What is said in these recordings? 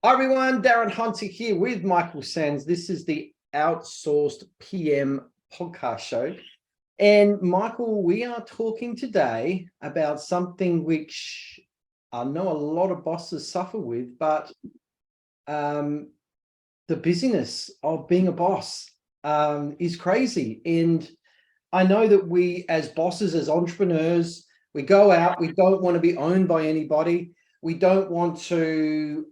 Hi everyone, Darren Hunter here with Michael Sanz. This is the Outsourced PM podcast show. And Michael, we are talking today about something which I know a lot of bosses suffer with, but the busyness of being a boss is crazy. And I know that we as bosses, as entrepreneurs, we go out, we don't want to be owned by anybody. We don't want to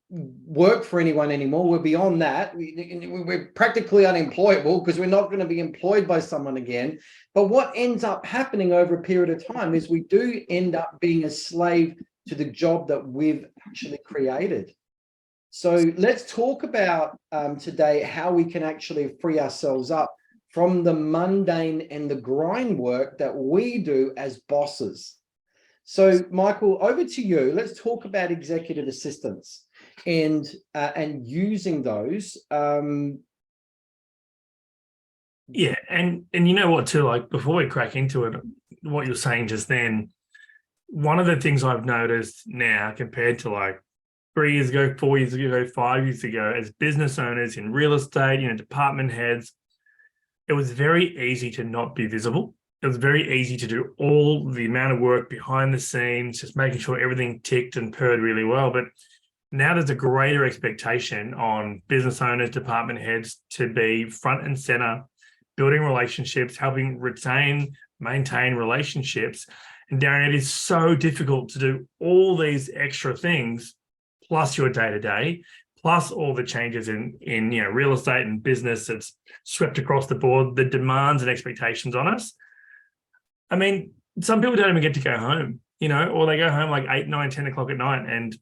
work for anyone anymore. We're beyond that. We're practically unemployable because we're not going to be employed by someone again. But what ends up happening over a period of time is we do end up being a slave to the job that we've actually created. So let's talk about today how we can actually free ourselves up from the mundane and the grind work that we do as bosses. So, Michael, over to you. Let's talk about executive assistants and using those. Yeah, and you know what too, like before we crack into it, what you're saying just then, one of the things I've noticed now compared to like 3 years ago, 4 years ago, 5 years ago, as business owners in real estate, department heads, it was very easy to not be visible. It was very easy to do all the amount of work behind the scenes, just making sure everything ticked and purred really well. But now there's a greater expectation on business owners, department heads to be front and center, building relationships, helping maintain relationships. And Darren, it is so difficult to do all these extra things, plus your day-to-day, plus all the changes in real estate and business that's swept across the board, the demands and expectations on us. I mean, some people don't even get to go home, or they go home like 8, 9, 10 o'clock at night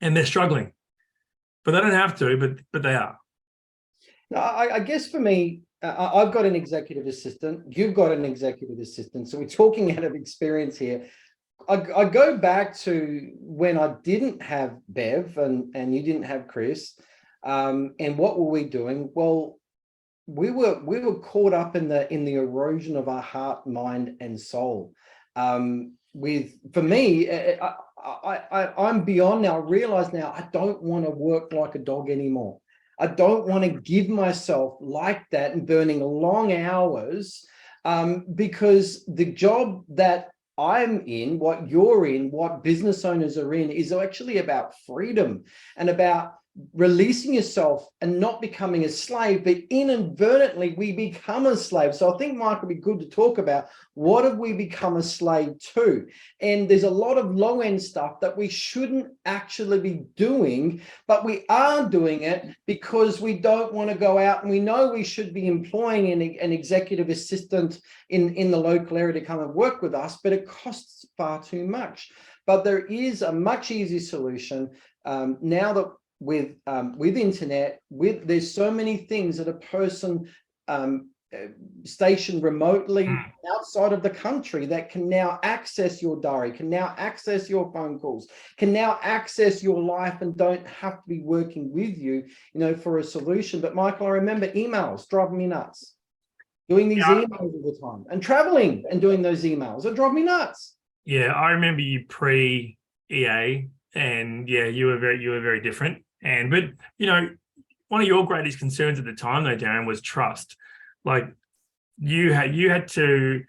and they're struggling. But they don't have to, but they are. No, I guess for me, I've got an executive assistant. You've got an executive assistant. So we're talking out of experience here. I go back to when I didn't have Bev and you didn't have Chris. And what were we doing? Well, we were caught up in the erosion of our heart, mind, and soul. For me, I'm beyond now. I realize now I don't want to work like a dog anymore. I don't want to give myself like that and burning long hours, because the job that I'm in, what you're in, what business owners are in, is actually about freedom and about releasing yourself and not becoming a slave, but inadvertently we become a slave. So I think, Mike, would be good to talk about what have we become a slave to? And there's a lot of low end stuff that we shouldn't actually be doing, but we are doing it because we don't want to go out, and we know we should be employing an executive assistant in the local area to come and work with us, but it costs far too much. But there is a much easier solution now that with internet, there's so many things that a person stationed remotely outside of the country that can now access your diary, can now access your phone calls, can now access your life, and don't have to be working with you, for a solution. But Michael, I remember emails driving me nuts. Doing these emails all the time and traveling and doing those emails, it drove me nuts. Yeah, I remember you pre-EA, and yeah, you were very different. But one of your greatest concerns at the time, though, Darren, was trust. Like you had to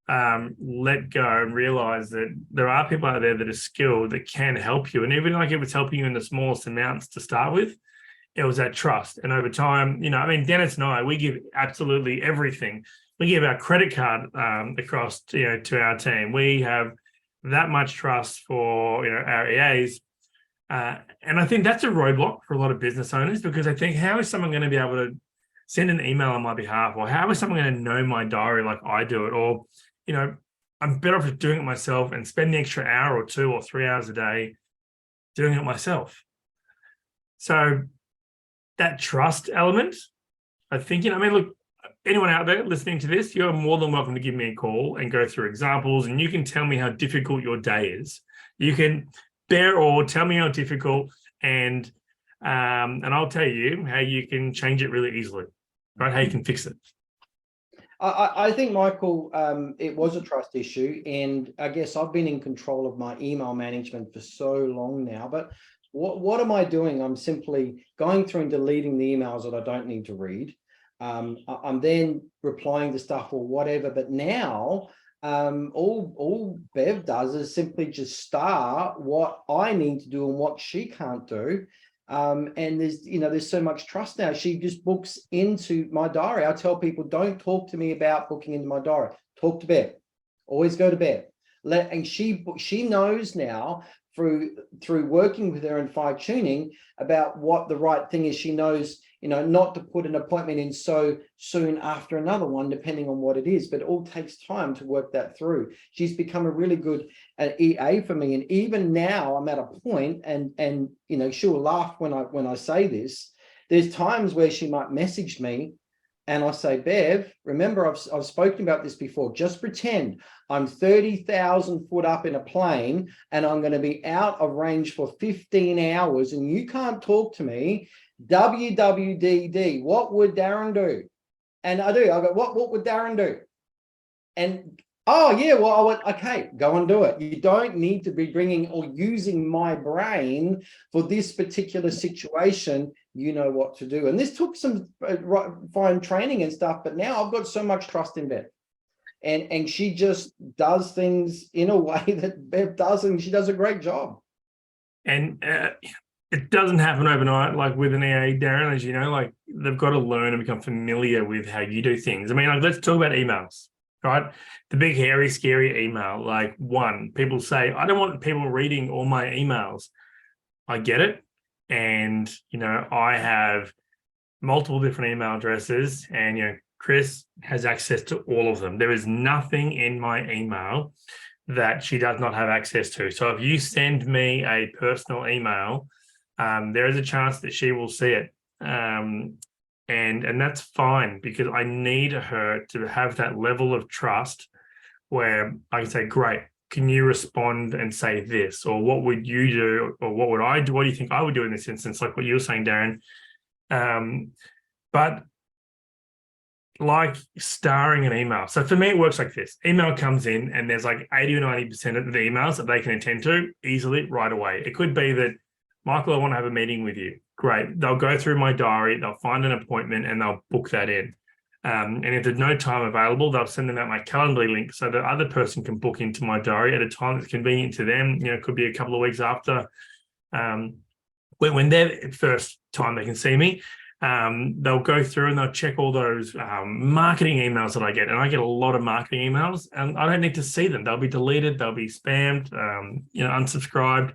let go and realize that there are people out there that are skilled that can help you, and even like if it's helping you in the smallest amounts to start with, it was that trust. And over time, Dennis and I, we give absolutely everything. We give our credit card across to our team. We have that much trust for our EAs. And I think that's a roadblock for a lot of business owners, because I think, how is someone going to be able to send an email on my behalf? Or how is someone going to know my diary like I do it? Or, I'm better off doing it myself and spend the extra hour or 2 or 3 hours a day doing it myself. So that trust element, I think, look, anyone out there listening to this, you're more than welcome to give me a call and go through examples, and you can tell me how difficult your day is. You can bear or tell me how difficult, and I'll tell you how you can change it really easily, right? How you can fix it. I think, Michael, it was a trust issue, and I guess I've been in control of my email management for so long now. But What am I doing? I'm simply going through and deleting the emails that I don't need to read. I'm then replying to stuff or whatever. But now all Bev does is simply just star what I need to do and what she can't do. And there's so much trust now. She just books into my diary. I tell people, don't talk to me about booking into my diary. Talk to Bev. Always go to Bev. And she knows now through working with her and fine tuning about what the right thing is. She knows, not to put an appointment in so soon after another one, depending on what it is, but it all takes time to work that through. She's become a really good EA for me. And even now I'm at a point, and she'll laugh when I say this. There's times where she might message me and I say, Bev, remember I've spoken about this before. Just pretend I'm 30,000 foot up in a plane and I'm going to be out of range for 15 hours and you can't talk to me. WWDD, what would Darren do? And I go, what would Darren do? And, oh yeah, well, I went, okay, go and do it. You don't need to be bringing or using my brain for this particular situation. You know what to do. And this took some fine training and stuff, but now I've got so much trust in Bev. And she just does things in a way that Bev does, and she does a great job. And it doesn't happen overnight, like with an EA, Darren, as you know, like they've got to learn and become familiar with how you do things. I mean, like, let's talk about emails, right? The big, hairy, scary email. Like, people say, I don't want people reading all my emails. I get it. And, I have multiple different email addresses, and, Chris has access to all of them. There is nothing in my email that she does not have access to. So if you send me a personal email, there is a chance that she will see it. And that's fine, because I need her to have that level of trust where I can say, great, can you respond and say this? Or what would you do? Or what would I do? What do you think I would do in this instance? Like what you were saying, Darren. But like starring an email. So for me, it works like this. Email comes in and there's like 80 or 90% of the emails that they can attend to easily right away. It could be that, Michael, I want to have a meeting with you. Great. They'll go through my diary, they'll find an appointment and they'll book that in. And if there's no time available, they'll send them out my Calendly link so the other person can book into my diary at a time that's convenient to them. It could be a couple of weeks after when their first time they can see me. They'll go through and they'll check all those marketing emails that I get. And I get a lot of marketing emails and I don't need to see them. They'll be deleted. They'll be spammed, unsubscribed.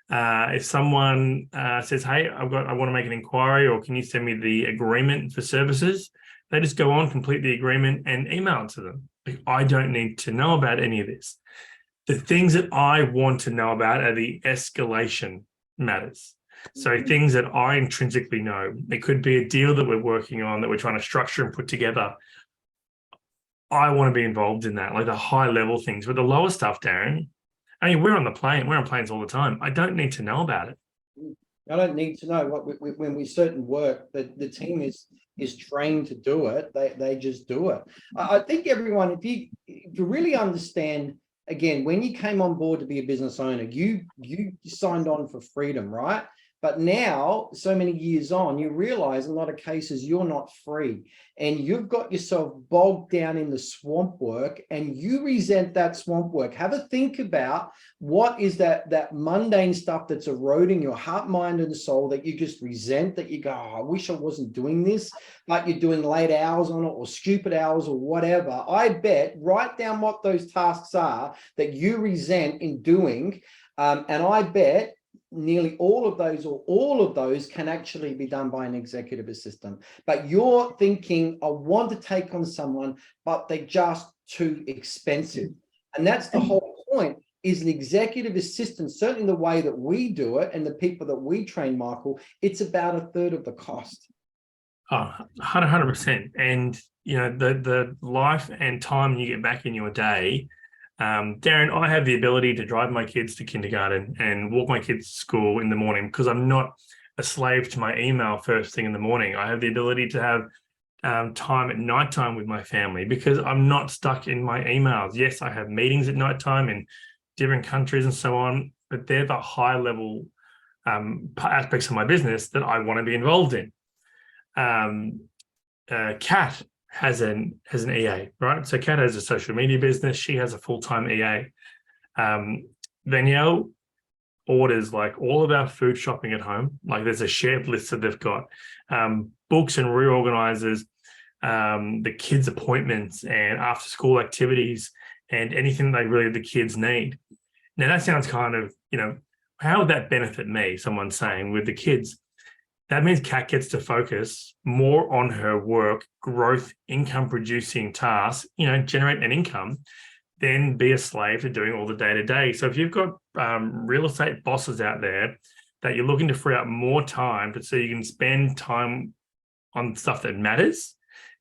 If someone says, hey, I want to make an inquiry, or can you send me the agreement for services? They just go on, complete the agreement and email it to them. Like, I don't need to know about any of this. The things that I want to know about are the escalation matters. So things that I intrinsically know. It could be a deal that we're working on, that we're trying to structure and put together. I want to be involved in that, like the high level things. But the lower stuff, Darren, I mean, we're on planes all the time. I don't need to know about it. I don't need to know when we certain work that the team is trained to do it. They just do it. I think everyone, if you really understand, again, when you came on board to be a business owner, you signed on for freedom, right? But now, so many years on, you realize in a lot of cases you're not free, and you've got yourself bogged down in the swamp work, and you resent that swamp work. Have a think about what is that mundane stuff that's eroding your heart, mind, and soul that you just resent, that you go, oh, I wish I wasn't doing this, but you're doing late hours on it or stupid hours or whatever. I bet, write down what those tasks are that you resent in doing, and I bet nearly all of those can actually be done by an executive assistant. But you're thinking, I want to take on someone, but they're just too expensive. And that's the whole point, is an executive assistant, certainly the way that we do it and the people that we train, Michael, it's about a third of the cost. Oh, 100%. And, the life and time you get back in your day, Darren, I have the ability to drive my kids to kindergarten and walk my kids to school in the morning because I'm not a slave to my email first thing in the morning. I have the ability to have time at nighttime with my family because I'm not stuck in my emails. Yes, I have meetings at nighttime in different countries and so on, but they're the high level aspects of my business that I want to be involved in. Kat has an EA, right? So Kat has a social media business. She has a full-time EA. Danielle orders like all of our food shopping at home. Like there's a shared list that they've got, books and reorganizes, the kids' appointments and after school activities and anything they really the kids need. Now that sounds kind of, how would that benefit me? Someone's saying with the kids. That means Kat gets to focus more on her work, growth, income producing tasks, generate an income, then be a slave to doing all the day-to-day. So if you've got real estate bosses out there that you're looking to free up more time so you can spend time on stuff that matters,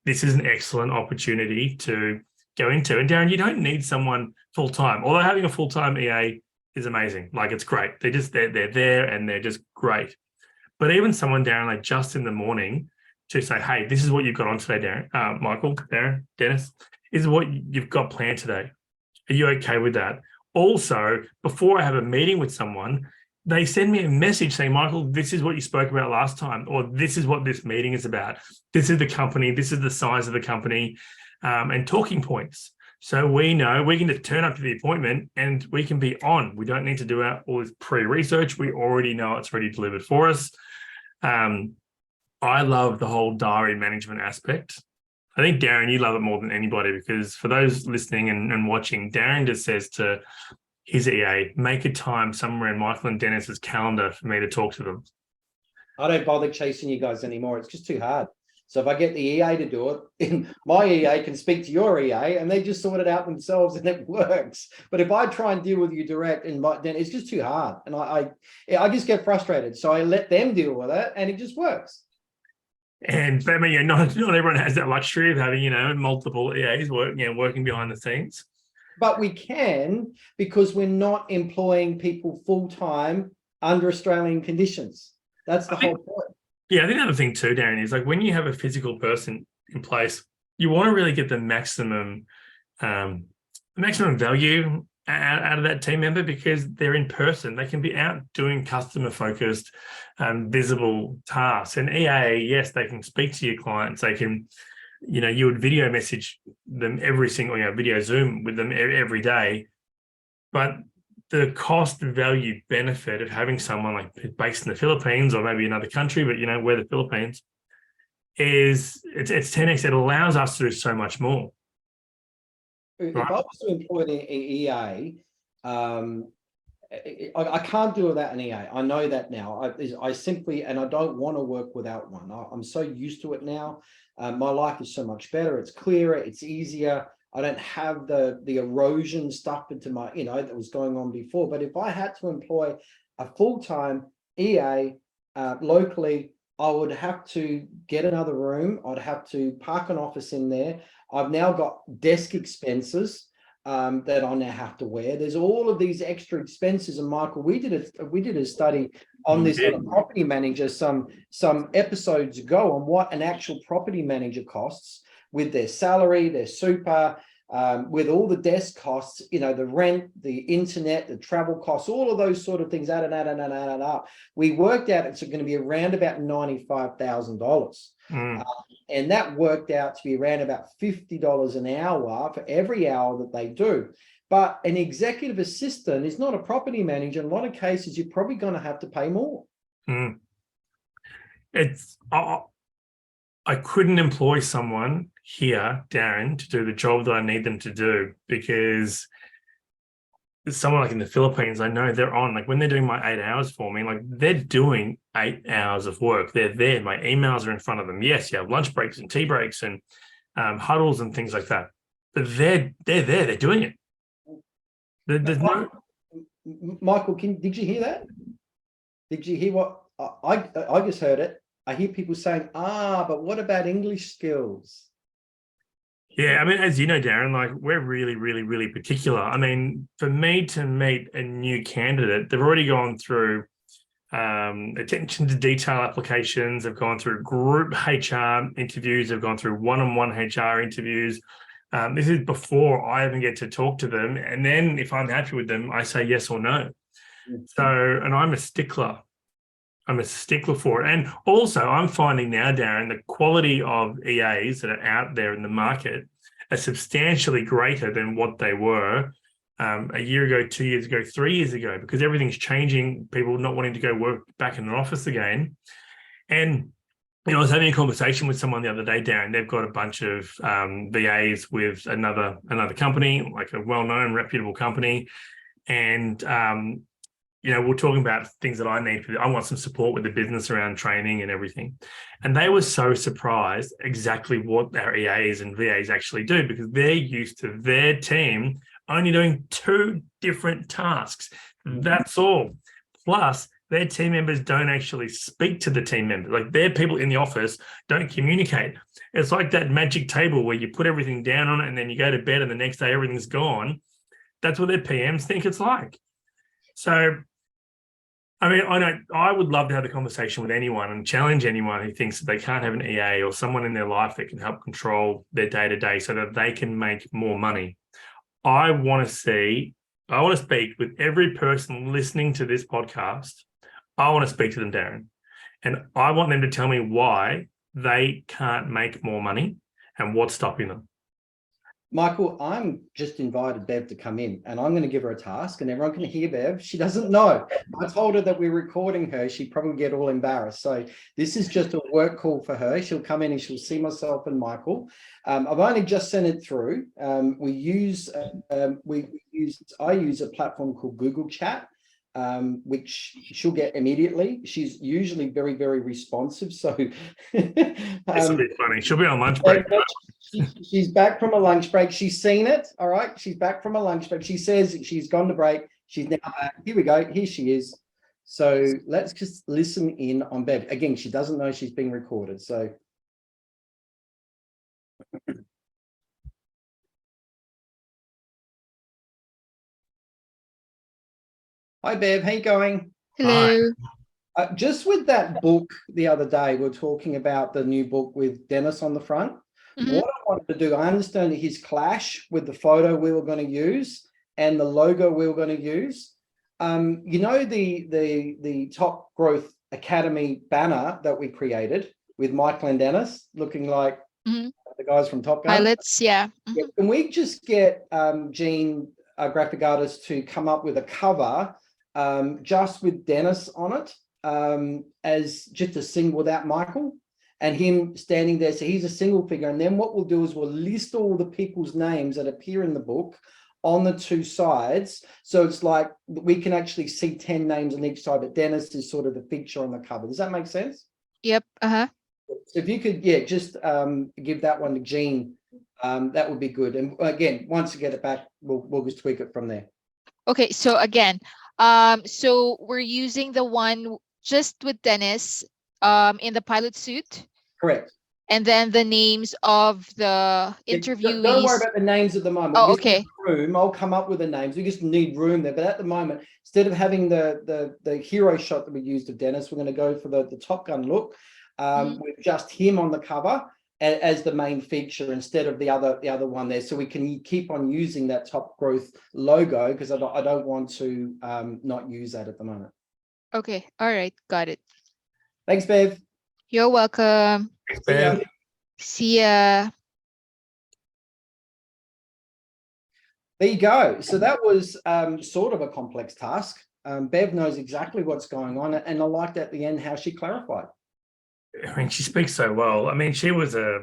this is an excellent opportunity to go into. And Darren, you don't need someone full-time, although having a full-time EA is amazing. Like it's great. They're there and they're just great. But even someone, Darren, like just in the morning to say, hey, this is what you've got on today, Darren, Michael, Darren, Dennis, is what you've got planned today. Are you okay with that? Also, before I have a meeting with someone, they send me a message saying, Michael, this is what you spoke about last time, or this is what this meeting is about. This is the company, this is the size of the company, and talking points. So we know we can just turn up to the appointment and we can be on. We don't need to do all this pre-research. We already know it's already delivered for us. I love the whole diary management aspect. I think, Darren, you love it more than anybody because for those listening and watching, Darren just says to his EA, make a time somewhere in Michael and Dennis's calendar for me to talk to them. I don't bother chasing you guys anymore. It's just too hard. So if I get the EA to do it, my EA can speak to your EA and they just sort it out themselves and it works. But if I try and deal with you direct, then it's just too hard. And I just get frustrated. So I let them deal with it and it just works. And I mean, not everyone has that luxury of having, multiple EAs working behind the scenes. But we can because we're not employing people full-time under Australian conditions. That's the whole point. Yeah, I think the other thing too, Darren, is like when you have a physical person in place, you want to really get the maximum value out of that team member because they're in person. They can be out doing customer-focused, visible tasks. And EA, yes, they can speak to your clients. They can, you would video message them every single, video Zoom with them every day. But the cost value benefit of having someone like based in the Philippines or maybe another country, but we're the Philippines, it's 10x. It allows us to do so much more. If I was to employ an EA, I can't do without an EA. I know that now. I simply, and I don't want to work without one. I'm so used to it now. My life is so much better. It's clearer. It's easier. I don't have the erosion stuff into my, that was going on before. But if I had to employ a full-time EA locally, I would have to get another room. I'd have to park an office in there. I've now got desk expenses that I now have to wear. There's all of these extra expenses. And Michael, we did a study on this on a property manager some episodes ago on what an actual property manager costs with their salary, their super, with all the desk costs, the rent, the internet, the travel costs, all of those sort of things, add up. We worked out it's going to be around about $95,000. And that worked out to be around about $50 an hour for every hour that they do. But an executive assistant is not a property manager. In a lot of cases, you're probably going to have to pay more. I couldn't employ someone here, Darren, to do the job that I need them to do because someone like in the Philippines, I know they're on, like when they're doing my 8 hours for me, like they're doing 8 hours of work. They're there. My emails are in front of them. Yes, you have lunch breaks and tea breaks and huddles and things like that. But they're there. They're doing it. There's no... Michael, did you hear that? Did you hear what I just heard it? I hear people saying, but what about English skills? Yeah, I mean, as you know, Darren, like we're really, really, really particular. I mean, for me to meet a new candidate, they've already gone through attention to detail applications. They've gone through group HR interviews. They've gone through one-on-one HR interviews. This is before I even get to talk to them. And then if I'm happy with them, I say yes or no. So, and I'm a stickler I'm a stickler for it. And also, I'm finding now, Darren, the quality of EAs that are out there in the market are substantially greater than what they were a year ago, 2 years ago, 3 years ago, because everything's changing. People not wanting to go work back in an office again. And I was having a conversation with someone the other day, Darren. They've got a bunch of VAs with another company, like a well-known, reputable company, and we're talking about things that I need. I want some support with the business around training and everything. And they were so surprised exactly what our EAs and VAs actually do, because they're used to their team only doing 2 different tasks. That's all. Plus, their team members don't actually speak to the team members. Like, their people in the office don't communicate. It's like that magic table where you put everything down on it and then you go to bed and the next day everything's gone. That's what their PMs think it's like. So, I mean, I would love to have a conversation with anyone and challenge anyone who thinks that they can't have an EA or someone in their life that can help control their day-to-day so that they can make more money. I want to speak with every person listening to this podcast. I want to speak to them, Darren, and I want them to tell me why they can't make more money and what's stopping them. Michael, I'm just invited Bev to come in, and I'm going to give her a task, and everyone can hear Bev. She doesn't know. I told her that we're recording her. She'd probably get all embarrassed. So this is just a work call for her. She'll come in and she'll see myself and Michael. I've only just sent it through. I use a platform called Google Chat, which she'll get immediately. She's usually very, very responsive. So this will be funny. She'll be on lunch break. She's back from a lunch break. She's seen it. All right. She's back from a lunch break. She says she's gone to break. She's now back. Here we go. Here she is. So let's just listen in on Bev. Again, she doesn't know she's being recorded. So. Hi, Bev. How you going? Hello. Just with that book the other day, we're talking about the new book with Dennis on the front. Mhm. What I wanted to do, I understand his clash with the photo we were going to use and the logo we were going to use. The Top Growth Academy banner that we created with Michael and Dennis looking like Mhm. the guys from Top Gun. Pilots, yeah. Mhm. Yeah, can we just get Jean, our graphic artist, to come up with a cover just with Dennis on it as just a single without Michael and him standing there. So he's a single figure. And then what we'll do is we'll list all the people's names that appear in the book on the 2 sides. So it's like we can actually see 10 names on each side, but Dennis is sort of the feature on the cover. Does that make sense? Yep. So if you could, just give that one to Jean, that would be good. And again, once you get it back, we'll just tweak it from there. Okay, so again, so we're using the one just with Dennis in the pilot suit. Correct. And then the names of the interviewees. Don't worry about the names at the moment. Oh, okay. Room, I'll come up with the names. We just need room there. But at the moment, instead of having the hero shot that we used of Dennis, we're going to go for the Top Gun look with just him on the cover as the main feature instead of the other one there. So we can keep on using that Top Growth logo because I don't want to not use that at the moment. Okay. All right. Got it. Thanks, Bev. You're welcome. Thanks, Bev. See ya. There you go. So that was sort of a complex task. Bev knows exactly what's going on. And I liked at the end how she clarified. I mean, she speaks so well. I mean, she was a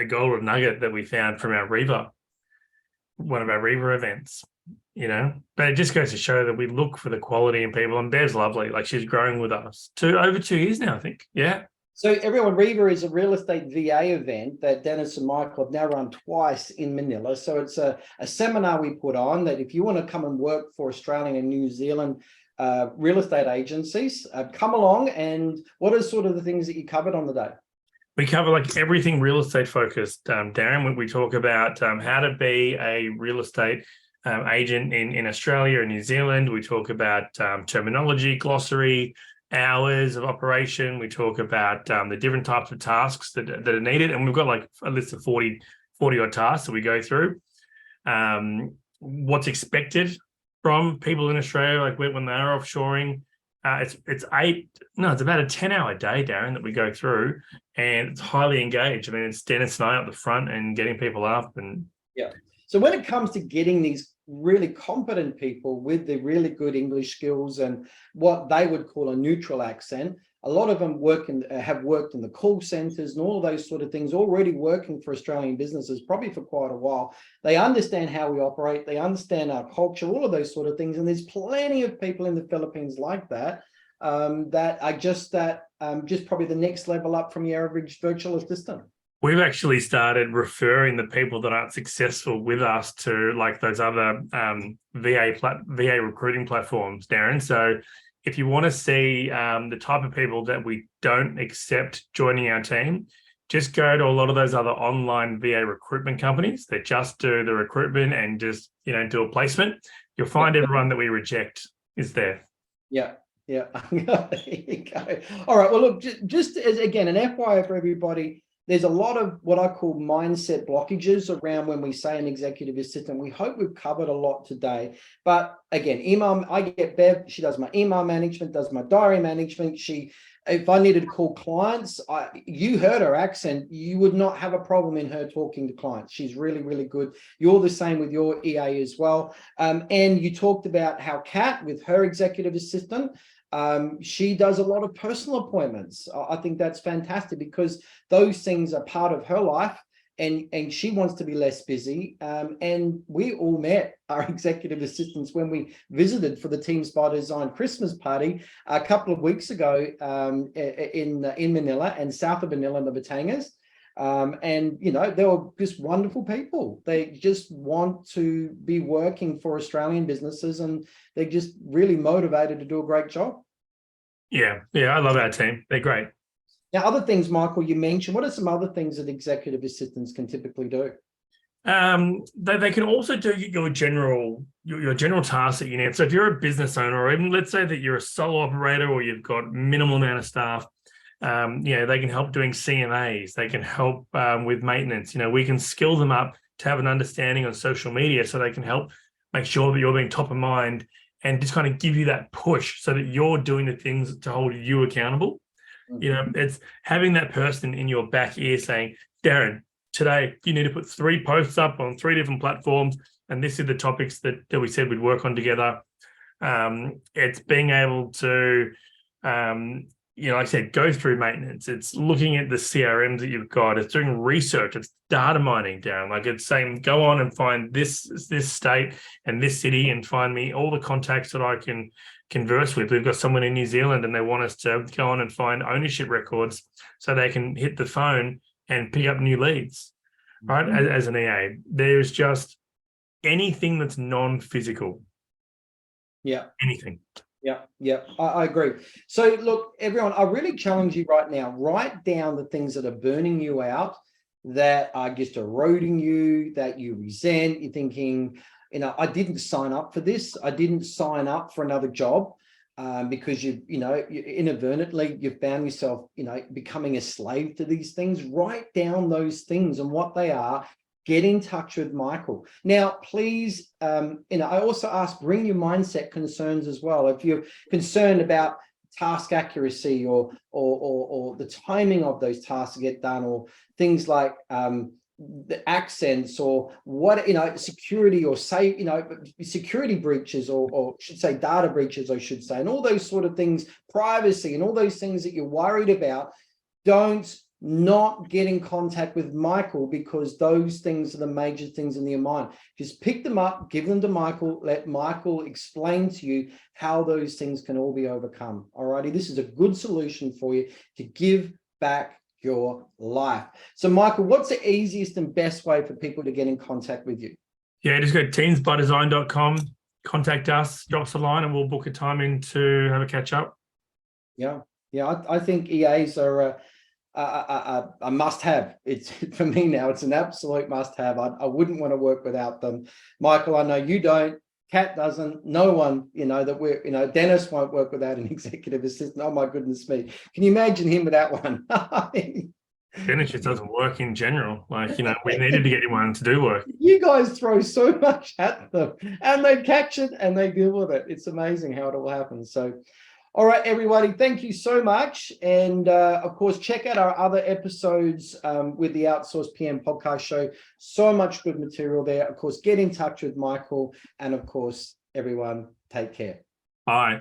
golden nugget that we found from our Reaver, one of our Reaver events, But it just goes to show that we look for the quality in people. And Bev's lovely. Like, she's growing with us over 2 years now, I think. Yeah. So everyone, Reaver is a real estate VA event that Dennis and Michael have now run twice in Manila. So it's a seminar we put on that if you want to come and work for Australian and New Zealand real estate agencies, come along. And what are sort of the things that you covered on the day? We cover like everything real estate focused, Darren. We talk about how to be a real estate agent in Australia and New Zealand. We talk about terminology, glossary, hours of operation. We talk about the different types of tasks that are needed. And we've got like a list of 40 odd tasks that we go through. What's expected from people in Australia, like when they're offshoring, it's about a 10-hour day, Darren, that we go through, and it's highly engaged. I mean, it's Dennis and I up the front and getting people up. And yeah. So when it comes to getting these really competent people with the really good English skills and what they would call a neutral accent, a lot of them have worked in the call centers and all of those sort of things, already working for Australian businesses, probably for quite a while. They understand how we operate. They understand our culture, all of those sort of things. And there's plenty of people in the Philippines like that, that are just probably the next level up from your average virtual assistant. We've actually started referring the people that aren't successful with us to like those other VA recruiting platforms, Darren. So if you want to see the type of people that we don't accept joining our team, just go to a lot of those other online VA recruitment companies that just do the recruitment and just, do a placement. You'll find everyone that we reject is there. Yeah. Yeah. There you go. All right. Well, look, just as again, an FYI for everybody, there's a lot of what I call mindset blockages around when we say an executive assistant. We hope we've covered a lot today. But again, email, I get Bev, she does my email management, does my diary management. If I needed to call clients, you heard her accent, you would not have a problem in her talking to clients. She's really, really good. You're the same with your EA as well. And you talked about how Kat, with her executive assistant, she does a lot of personal appointments. I think that's fantastic because those things are part of her life, and she wants to be less busy. And we all met our executive assistants when we visited for the Teams by Design Christmas party a couple of weeks ago in Manila and south of Manila in the Batangas. And they were just wonderful people. They just want to be working for Australian businesses, and they're just really motivated to do a great job. Yeah, I love our team. They're great. Now, other things, Michael, you mentioned, what are some other things that executive assistants can typically do? They can also do your general tasks that you need. So if you're a business owner, or even let's say that you're a sole operator or you've got minimal amount of staff, they can help doing CMAs. They can help with maintenance. We can skill them up to have an understanding on social media so they can help make sure that you're being top of mind and just kind of give you that push so that you're doing the things to hold you accountable. Mm-hmm. It's having that person in your back ear saying, Darren, today you need to put 3 posts up on 3 different platforms, and this is the topics that we said we'd work on together. It's being able to like I said, go through maintenance. It's looking at the CRMs that you've got. It's doing research. It's data mining, Darren. Like it's saying, go on and find this state and this city and find me all the contacts that I can converse with. We've got someone in New Zealand and they want us to go on and find ownership records so they can hit the phone and pick up new leads, right? As an EA, there's just anything that's non-physical. Yeah. Anything. Yeah, I agree. So look, everyone, I really challenge you right now, write down the things that are burning you out, that are just eroding you, that you resent. You're thinking, I didn't sign up for this. I didn't sign up for another job because you inadvertently, you found yourself, becoming a slave to these things. Write down those things and what they are. Get in touch with Michael. Now, please, I also ask, bring your mindset concerns as well. If you're concerned about task accuracy or the timing of those tasks to get done, or things like the accents, or what, security, or say, security breaches, or should say data breaches, I should say, and all those sort of things, privacy and all those things that you're worried about, don't not get in contact with Michael, because those things are the major things in your mind. Just pick them up, give them to Michael, let Michael explain to you how those things can all be overcome. All righty, this is a good solution for you to give back your life. So Michael, what's the easiest and best way for people to get in contact with you? Yeah, just go to teamsbydesign.com, contact us, drop us a line, and we'll book a time in to have a catch up. Yeah, I think EAs are a must-have. It's, for me now, it's an absolute must-have. I wouldn't want to work without them. Michael, I know you don't. Kat doesn't. No one, Dennis won't work without an executive assistant. Oh my goodness me! Can you imagine him without one? Dennis just doesn't work in general. Like, we needed to get one to do work. You guys throw so much at them, and they catch it and they deal with it. It's amazing how it all happens. So, All right, everybody, thank you so much. And of course, check out our other episodes with the Outsource PM podcast show. So much good material there. Of course, get in touch with Michael. And of course, everyone, take care. Bye.